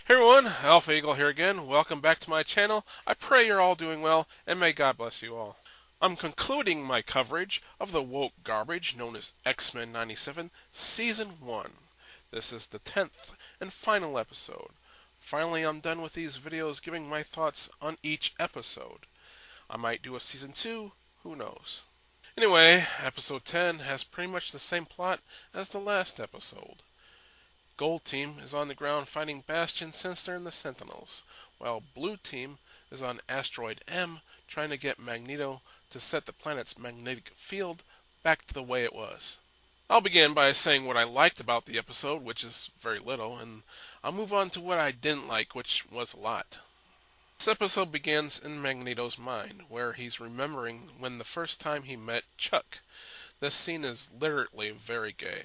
Hey everyone, Alpha Eagle here again. Welcome back to my channel. I pray you're all doing well, and may God bless you all. I'm concluding my coverage of the woke garbage known as X-Men 97 Season 1. This is the 10th and final episode. Finally, I'm done with these videos giving my thoughts on each episode. I might do a Season 2, who knows. Anyway, Episode 10 has pretty much the same plot as the last episode. Gold Team is on the ground fighting Bastion, Sinister, and the Sentinels, while Blue Team is on Asteroid M trying to get Magneto to set the planet's magnetic field back to the way it was. I'll begin by saying what I liked about the episode, which is very little, and I'll move on to what I didn't like, which was a lot. This episode begins in Magneto's mind, where he's remembering when the first time he met Chuck. This scene is literally very gay.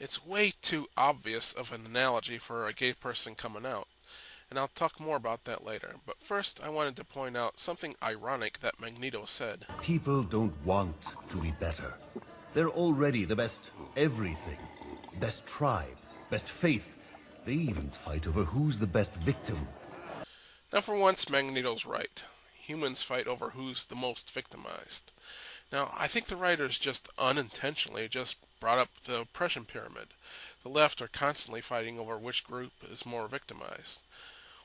It's way too obvious of an analogy for a gay person coming out, and I'll talk more about that later. But first, I wanted to point out something ironic that Magneto said. People don't want to be better. They're already the best everything. Best tribe, best faith. They even fight over who's the best victim. Now for once, Magneto's right. Humans fight over who's the most victimized. Now, I think the writers just unintentionally brought up the oppression pyramid. The left are constantly fighting over which group is more victimized.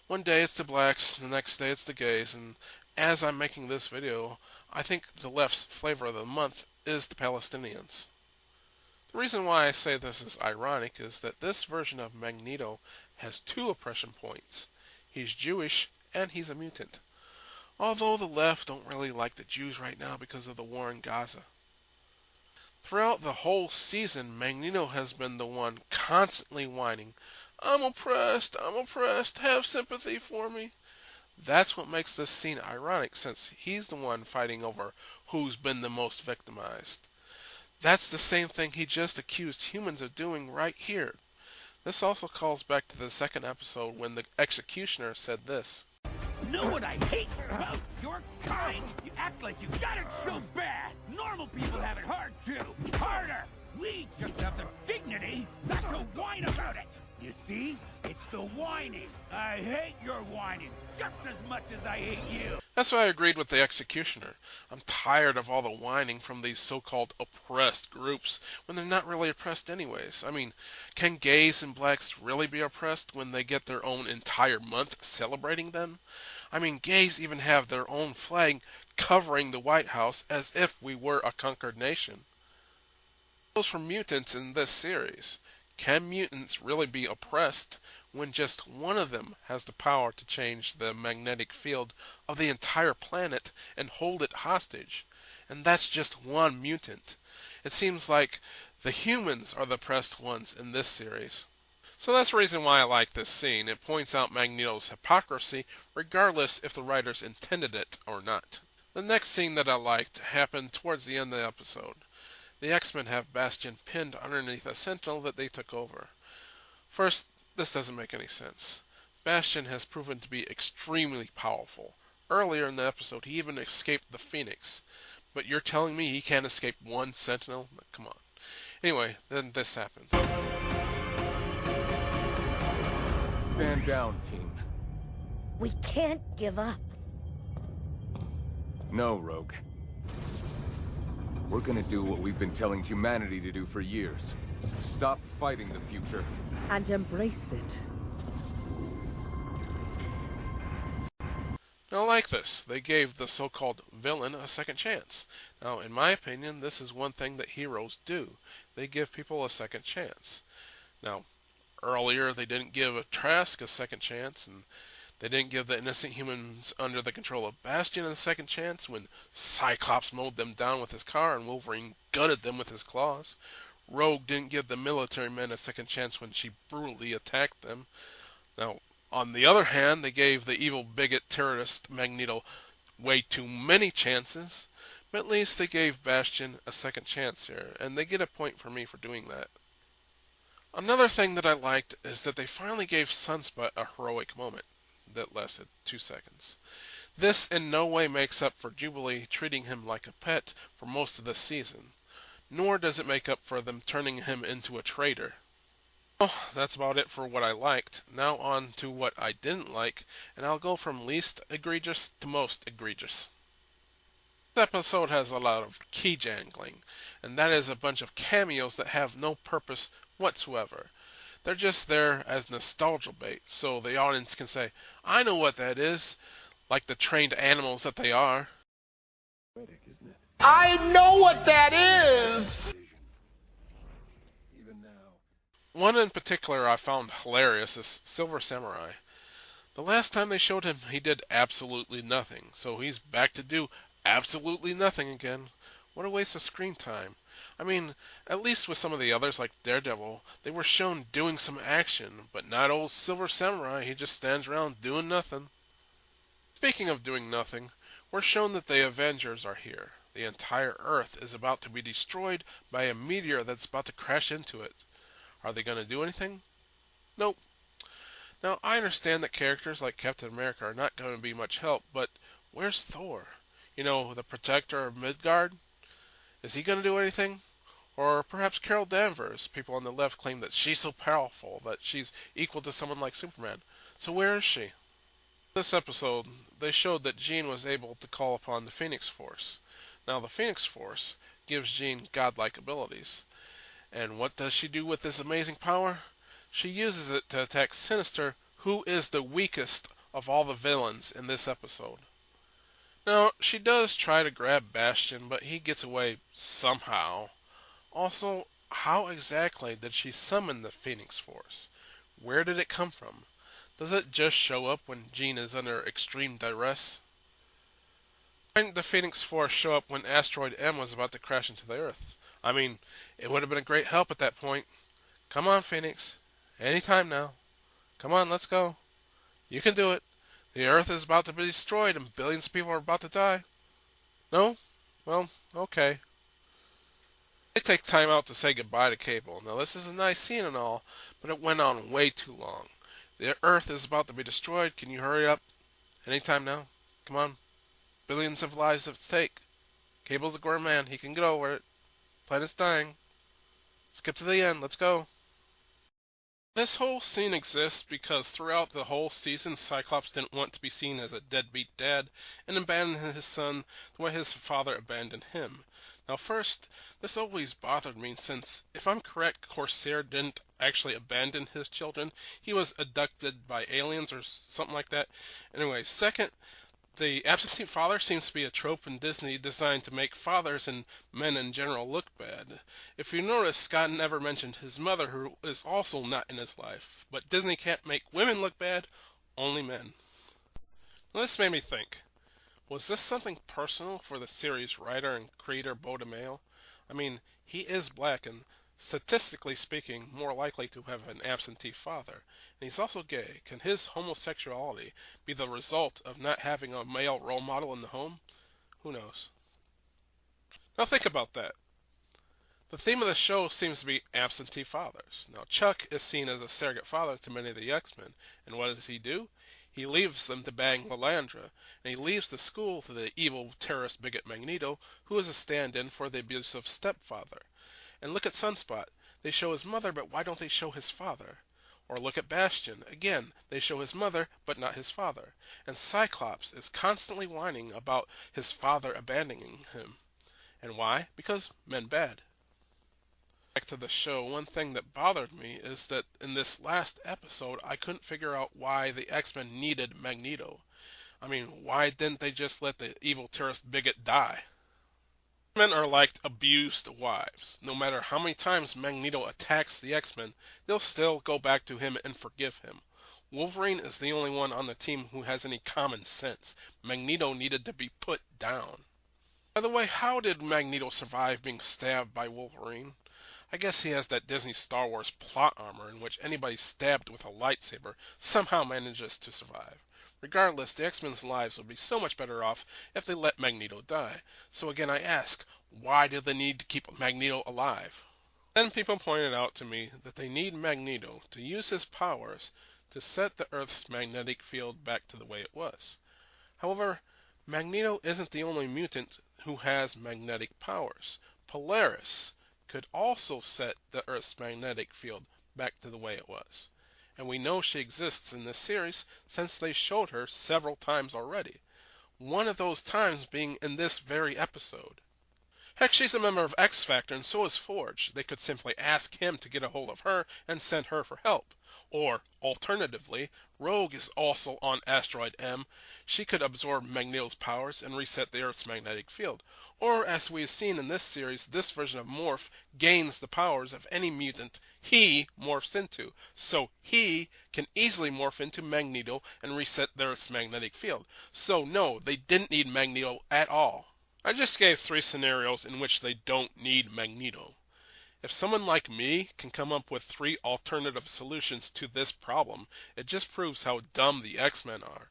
One day it's the blacks, the next day it's the gays, and as I'm making this video, I think the left's flavor of the month is the Palestinians. The reason why I say this is ironic is that this version of Magneto has two oppression points. He's Jewish and he's a mutant. Although the left don't really like the Jews right now because of the war in Gaza. Throughout the whole season, Magneto has been the one constantly whining, I'm oppressed, have sympathy for me. That's what makes this scene ironic, since he's the one fighting over who's been the most victimized. That's the same thing he just accused humans of doing right here. This also calls back to the second episode when the executioner said this. Know what I hate about your kind? You act like you got it so bad. Normal people have it hard too. Harder. We just have the dignity not to whine about it. You see? It's the whining. I hate your whining just as much as I hate you. That's why I agreed with the executioner. I'm tired of all the whining from these so-called oppressed groups when they're not really oppressed anyways. I mean, can gays and blacks really be oppressed when they get their own entire month celebrating them? I mean, gays even have their own flag covering the White House as if we were a conquered nation. Those for mutants in this series. Can mutants really be oppressed when just one of them has the power to change the magnetic field of the entire planet and hold it hostage? And that's just one mutant. It seems like the humans are the oppressed ones in this series. So that's the reason why I like this scene. It points out Magneto's hypocrisy, regardless if the writers intended it or not. The next scene that I liked happened towards the end of the episode. The X-Men have Bastion pinned underneath a sentinel that they took over. First, this doesn't make any sense. Bastion has proven to be extremely powerful. Earlier in the episode, he even escaped the Phoenix. But you're telling me he can't escape one sentinel? Come on. Anyway, then this happens. Stand down, team. We can't give up. No, Rogue. We're gonna do what we've been telling humanity to do for years. Stop fighting the future. And embrace it. Now, like this, they gave the so-called villain a second chance. Now, in my opinion, this is one thing that heroes do. They give people a second chance. Now, earlier they didn't give Trask a second chance, and they didn't give the innocent humans under the control of Bastion a second chance when Cyclops mowed them down with his car and Wolverine gutted them with his claws. Rogue didn't give the military men a second chance when she brutally attacked them. Now, on the other hand, they gave the evil bigot terrorist Magneto way too many chances, but at least they gave Bastion a second chance here, and they get a point for me for doing that. Another thing that I liked is that they finally gave Sunspot a heroic moment that lasted 2 seconds. This in no way makes up for Jubilee treating him like a pet for most of the season, nor does it make up for them turning him into a traitor. Oh, that's about it for what I liked. Now on to what I didn't like, and I'll go from least egregious to most egregious. This episode has a lot of key jangling, and that is a bunch of cameos that have no purpose whatsoever. They're just there as nostalgia bait, so the audience can say, I know what that is, like the trained animals that they are. I know what that is! One in particular I found hilarious is Silver Samurai. The last time they showed him, he did absolutely nothing, so he's back to do absolutely nothing again. What a waste of screen time. I mean, at least with some of the others like Daredevil, they were shown doing some action, but not old Silver Samurai, he just stands around doing nothing. Speaking of doing nothing, we're shown that the Avengers are here. The entire Earth is about to be destroyed by a meteor that's about to crash into it. Are they going to do anything? Nope. Now, I understand that characters like Captain America are not going to be much help, but where's Thor? You know, the protector of Midgard? Is he going to do anything? Or perhaps Carol Danvers. People on the left claim that she's so powerful that she's equal to someone like Superman. So where is she? This episode, they showed that Jean was able to call upon the Phoenix Force. Now, the Phoenix Force gives Jean godlike abilities. And what does she do with this amazing power? She uses it to attack Sinister, who is the weakest of all the villains in this episode. Now, she does try to grab Bastion, but he gets away somehow. Also, how exactly did she summon the Phoenix Force? Where did it come from? Does it just show up when Jean is under extreme duress? Why didn't the Phoenix Force show up when asteroid M was about to crash into the Earth? I mean, it would have been a great help at that point. Come on, Phoenix. Anytime now. Come on, let's go. You can do it. The Earth is about to be destroyed and billions of people are about to die. No? Well, okay. They take time out to say goodbye to Cable. Now, this is a nice scene and all, but it went on way too long. The Earth is about to be destroyed. Can you hurry up? Anytime now. Come on. Billions of lives at stake. Cable's a grown man. He can get over it. Planet's dying. Skip to the end. Let's go. This whole scene exists because throughout the whole season, Cyclops didn't want to be seen as a deadbeat dad and abandoned his son the way his father abandoned him. Now first, this always bothered me since, if I'm correct, Corsair didn't actually abandon his children. He was abducted by aliens or something like that. Anyway, second, the absentee father seems to be a trope in Disney designed to make fathers and men in general look bad. If you notice, Scott never mentioned his mother, who is also not in his life. But Disney can't make women look bad, only men. Now, this made me think, was this something personal for the series writer and creator Beau DeMayo? I mean, he is black and, statistically speaking, more likely to have an absentee father. And he's also gay. Can his homosexuality be the result of not having a male role model in the home? Who knows? Now think about that. The theme of the show seems to be absentee fathers. Now Chuck is seen as a surrogate father to many of the X-Men, and what does he do? He leaves them to bang Lilandra, and he leaves the school to the evil terrorist bigot Magneto, who is a stand-in for the abusive stepfather. And look at Sunspot. They show his mother, but why don't they show his father? Or look at Bastion. Again, they show his mother, but not his father. And Cyclops is constantly whining about his father abandoning him. And why? Because men bad. Back to the show, one thing that bothered me is that in this last episode, I couldn't figure out why the X-Men needed Magneto. I mean, why didn't they just let the evil terrorist bigot die? Men are like abused wives. No matter how many times Magneto attacks the X-Men, they'll still go back to him and forgive him. Wolverine is the only one on the team who has any common sense. Magneto needed to be put down. By the way, how did Magneto survive being stabbed by Wolverine? I guess he has that Disney Star Wars plot armor in which anybody stabbed with a lightsaber somehow manages to survive. Regardless, the X-Men's lives would be so much better off if they let Magneto die. So again I ask, why do they need to keep Magneto alive? Then people pointed out to me that they need Magneto to use his powers to set the Earth's magnetic field back to the way it was. However, Magneto isn't the only mutant who has magnetic powers. Polaris could also set the Earth's magnetic field back to the way it was. And we know she exists in this series since they showed her several times already. One of those times being in this very episode. Heck, she's a member of X Factor and so is Forge. They could simply ask him to get a hold of her and send her for help. Or, alternatively, Rogue is also on Asteroid M. She could absorb Magneto's powers and reset the Earth's magnetic field. Or, as we've seen in this series, this version of Morph gains the powers of any mutant he morphs into. So he can easily morph into Magneto and reset the Earth's magnetic field. So no, they didn't need Magneto at all. I just gave 3 scenarios in which they don't need Magneto. If someone like me can come up with 3 alternative solutions to this problem, it just proves how dumb the X-Men are.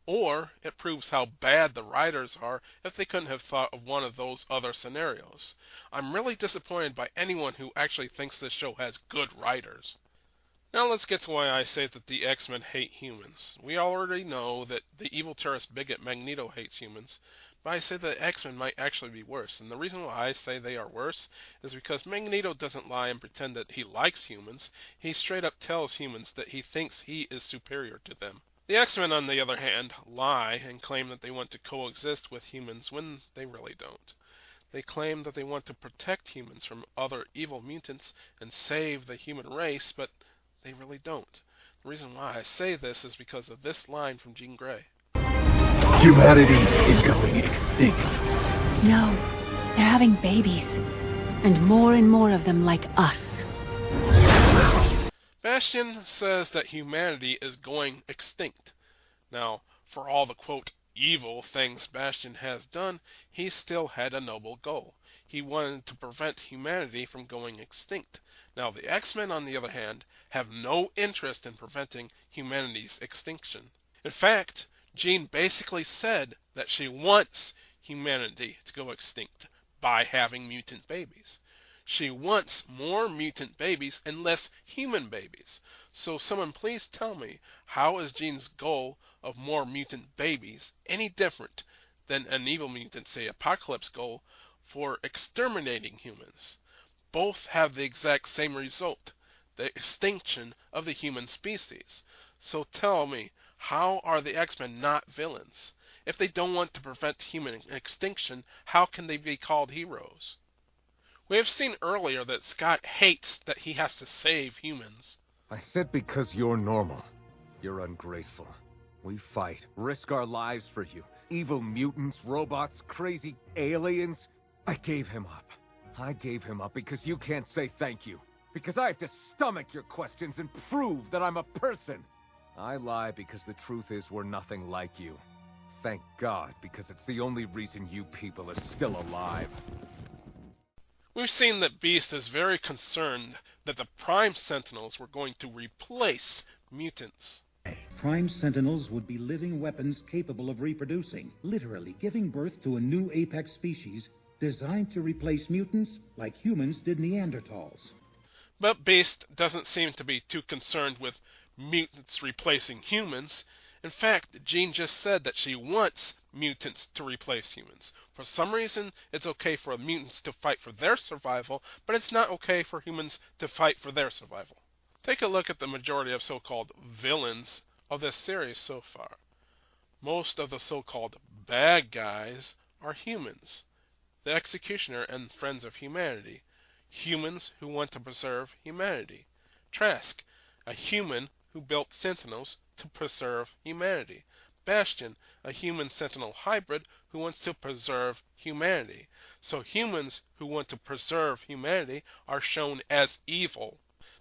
Or it proves how bad the writers are if they couldn't have thought of one of those other scenarios. I'm really disappointed by anyone who actually thinks this show has good writers. Now let's get to why I say that the X-Men hate humans. We already know that the evil terrorist bigot Magneto hates humans, but I say that X-Men might actually be worse. And the reason why I say they are worse is because Magneto doesn't lie and pretend that he likes humans. He straight up tells humans that he thinks he is superior to them. The X-Men, on the other hand, lie and claim that they want to coexist with humans when they really don't. They claim that they want to protect humans from other evil mutants and save the human race, but they really don't. The reason why I say this is because of this line from Jean Grey. Humanity is going extinct. No, they're having babies. And more of them like us. Bastion says that humanity is going extinct. Now, for all the quote evil things Bastion has done, he still had a noble goal. He wanted to prevent humanity from going extinct. Now, the X-Men, on the other hand, have no interest in preventing humanity's extinction. In fact, Jean basically said that she wants humanity to go extinct by having mutant babies. She wants more mutant babies and less human babies. So someone please tell me, how is Jean's goal of more mutant babies any different than an evil mutant, say Apocalypse goal, for exterminating humans? Both have the exact same result, the extinction of the human species. So tell me, how are the X-Men not villains? If they don't want to prevent human extinction, how can they be called heroes? We have seen earlier that Scott hates that he has to save humans. I said because you're normal. You're ungrateful. We fight, risk our lives for you. Evil mutants, robots, crazy aliens. I gave him up. I gave him up because you can't say thank you. Because I have to stomach your questions and prove that I'm a person. I lie because the truth is we're nothing like you. Thank God, because it's the only reason you people are still alive. We've seen that Beast is very concerned that the Prime Sentinels were going to replace mutants. Prime Sentinels would be living weapons capable of reproducing, literally giving birth to a new apex species designed to replace mutants like humans did Neanderthals. But Beast doesn't seem to be too concerned with mutants replacing humans. In fact, Jean just said that she wants mutants to replace humans. For some reason, it's okay for mutants to fight for their survival, but it's not okay for humans to fight for their survival. Take a look at the majority of so-called villains of this series so far. Most of the so-called bad guys are humans. The Executioner and Friends of Humanity. Humans who want to preserve humanity. Trask, a human who built Sentinels to preserve humanity. Bastion, a human Sentinel hybrid who wants to preserve humanity. So humans who want to preserve humanity are shown as evil.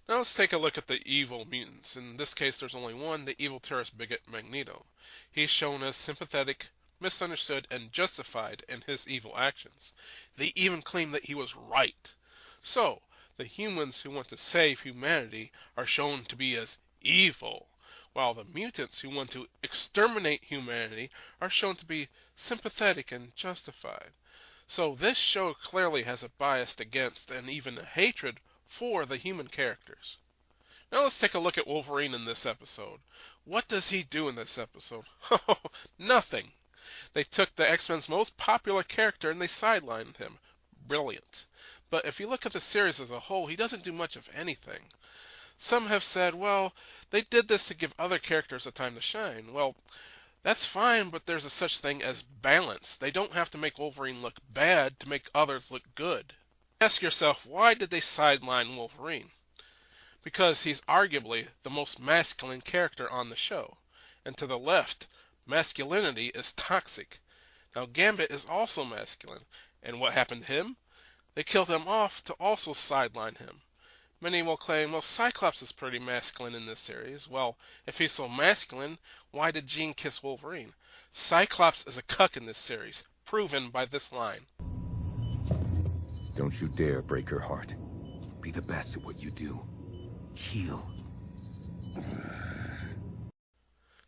Now let's take a look at the evil mutants. In this case there's only one, the evil terrorist bigot Magneto. He's shown as sympathetic, misunderstood, and justified in his evil actions. They even claim that he was right. So, the humans who want to save humanity are shown to be as evil, while the mutants who want to exterminate humanity are shown to be sympathetic and justified. So this show clearly has a bias against and even a hatred for the human characters. Now let's take a look at Wolverine in this episode. What does he do in this episode? Nothing. They took the X-Men's most popular character and they sidelined him. Brilliant. But if you look at the series as a whole, he doesn't do much of anything. Some have said, well, they did this to give other characters a time to shine. Well, that's fine, but there's a such thing as balance. They don't have to make Wolverine look bad to make others look good. Ask yourself, why did they sideline Wolverine? Because he's arguably the most masculine character on the show. And to the left, masculinity is toxic. Now Gambit is also masculine, and what happened to him? They killed him off to also sideline him. Many will claim, well, Cyclops is pretty masculine in this series. Well, if he's so masculine, why did Jean kiss Wolverine? Cyclops is a cuck in this series, proven by this line. Don't you dare break her heart. Be the best at what you do. Heal.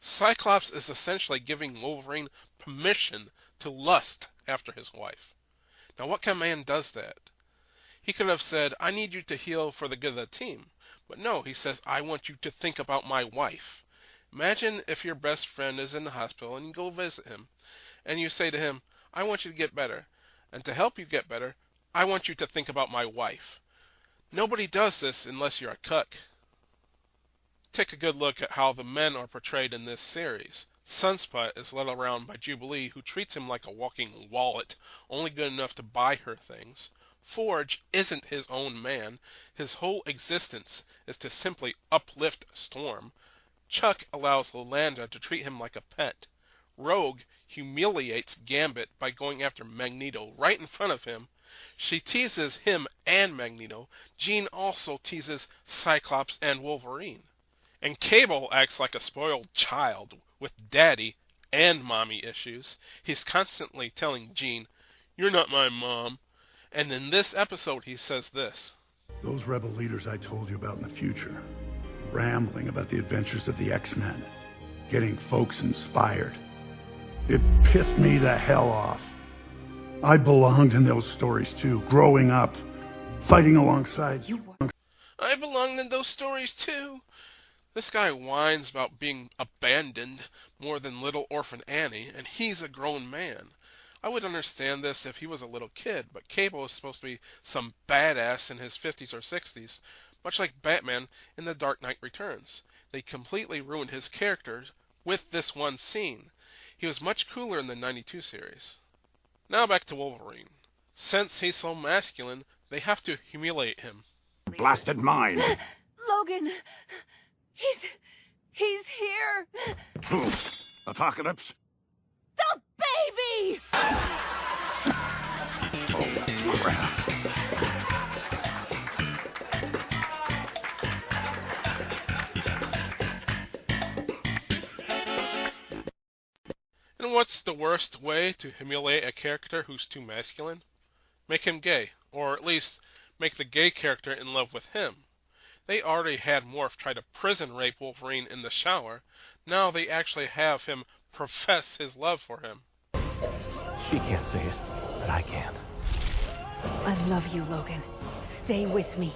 Cyclops is essentially giving Wolverine permission to lust after his wife. Now, what kind of man does that? He could have said, I need you to heal for the good of the team. But no, he says, I want you to think about my wife. Imagine if your best friend is in the hospital and you go visit him, and you say to him, I want you to get better. And to help you get better, I want you to think about my wife. Nobody does this unless you're a cuck. Take a good look at how the men are portrayed in this series. Sunspot is led around by Jubilee, who treats him like a walking wallet, only good enough to buy her things. Forge isn't his own man. His whole existence is to simply uplift Storm. Chuck allows Lalanda to treat him like a pet. Rogue humiliates Gambit by going after Magneto right in front of him. She teases him and Magneto. Jean also teases Cyclops and Wolverine. And Cable acts like a spoiled child with daddy and mommy issues. He's constantly telling Jean, you're not my mom. And in this episode he says this. Those rebel leaders I told you about in the future, rambling about the adventures of the X-Men, getting folks inspired. It pissed me the hell off. I belonged in those stories too, growing up, fighting alongside you. I belonged in those stories too. This guy whines about being abandoned more than little orphan Annie, and he's a grown man. I would understand this if he was a little kid, but Cable is supposed to be some badass in his 50s or 60s, much like Batman in The Dark Knight Returns. They completely ruined his character with this one scene. He was much cooler in the 92 series. Now back to Wolverine. Since he's so masculine, they have to humiliate him. Blasted mine. Logan! He's here! Apocalypse. The baby! Oh, crap. And what's the worst way to humiliate a character who's too masculine? Make him gay, or at least make the gay character in love with him. They already had Morph try to prison rape Wolverine in the shower. Now they actually have him profess his love for him. She can't say it, but I can. I love you, Logan. Stay with me.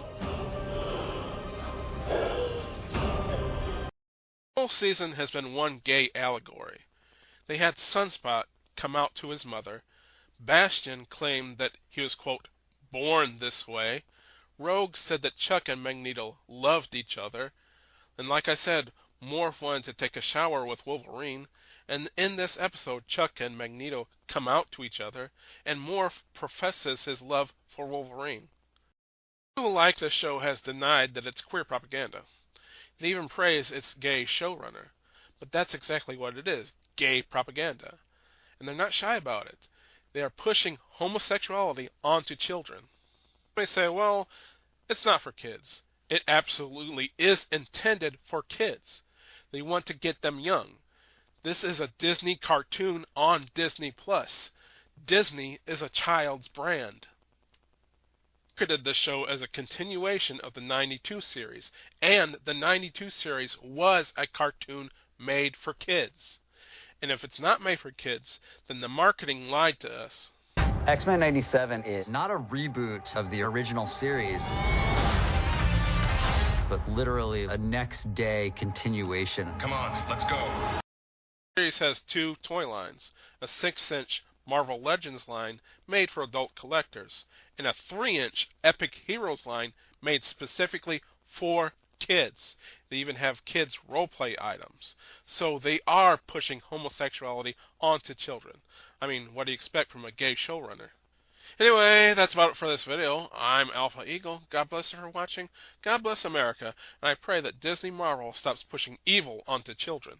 The whole season has been one gay allegory. They had Sunspot come out to his mother. Bastion claimed that he was, quote, born this way. Rogue said that Chuck and Magneto loved each other. And like I said, Morph wanted to take a shower with Wolverine. And in this episode, Chuck and Magneto come out to each other, and Morph professes his love for Wolverine. People who like the show has denied that it's queer propaganda. They even praise its gay showrunner. But that's exactly what it is, gay propaganda. And they're not shy about it. They are pushing homosexuality onto children. You may say, well, it's not for kids. It absolutely is intended for kids. They want to get them young. This is a Disney cartoon on Disney+. Disney is a child's brand. Marketed the show as a continuation of the 92 series, and the 92 series was a cartoon made for kids. And if it's not made for kids, then the marketing lied to us. X-Men 97 is not a reboot of the original series, but literally a next day continuation. Come on, let's go. The series has two toy lines, a 6-inch Marvel Legends line made for adult collectors, and a 3-inch Epic Heroes line made specifically for kids. They even have kids roleplay items. So they are pushing homosexuality onto children. I mean, what do you expect from a gay showrunner? Anyway, that's about it for this video. I'm Alpha Eagle. God bless you for watching. God bless America. And I pray that Disney Marvel stops pushing evil onto children.